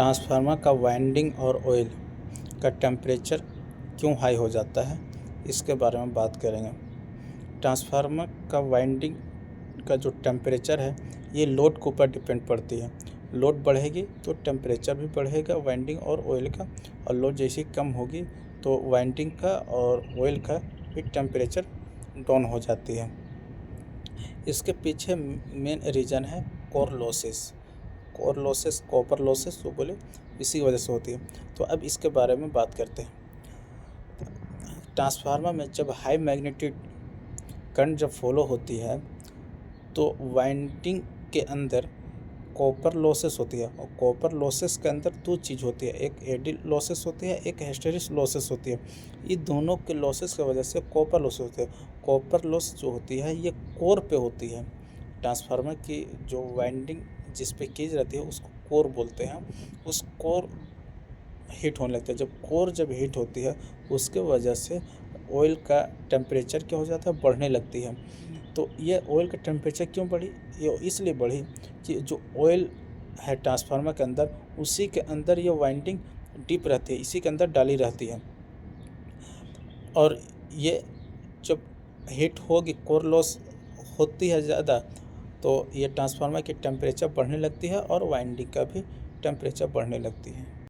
Transformer का winding और oil का टेम्परेचर क्यों हाई हो जाता है, इसके बारे में बात करेंगे। ट्रांसफार्मर का वाइंडिंग का जो टेम्परेचर है ये लोड के ऊपर डिपेंड पड़ती है। लोड बढ़ेगी तो टेम्परेचर भी बढ़ेगा वाइंडिंग और ऑयल का, और लोड जैसी कम होगी तो वाइंडिंग का और ऑयल का भी टेम्परेचर डाउन हो जाती है। इसके पीछे मेन रीज़न है कोर लॉसेस। कॉपर लॉसेस जो बोले इसी वजह से होती है। तो अब इसके बारे में बात करते हैं। ट्रांसफार्मर में जब हाई मैग्नीट्यूड करंट जब फॉलो होती है तो वाइंडिंग के अंदर कॉपर लॉसेस होती है, और कॉपर लॉसेस के अंदर दो चीज़ होती है, एक एडी लॉसेस होती है, एक हिस्टेरिस लॉसेस होती है। ये दोनों के लॉसेस की वजह से कॉपर लॉस होती है। कॉपर लॉस जो होती है ये कोर पे होती है। ट्रांसफार्मर की जो वाइंडिंग जिस पे की जाती है उसको कोर बोलते हैं। उस कोर हीट होने लगता है। जब हीट होती है उसके वजह से ऑयल का टेम्परेचर क्या हो जाता है, बढ़ने लगती है। तो ये ऑयल का टेम्परेचर क्यों बढ़ी, ये इसलिए बढ़ी कि जो ऑयल है ट्रांसफार्मर के अंदर उसी के अंदर ये वाइंडिंग डीप रहती है, इसी के अंदर डाली रहती है। और ये जब हीट होगी, कोर लॉस होती है ज़्यादा, तो ये ट्रांसफार्मर की टेम्परेचर बढ़ने लगती है और वाइंडिंग का भी टेम्परेचर बढ़ने लगती है।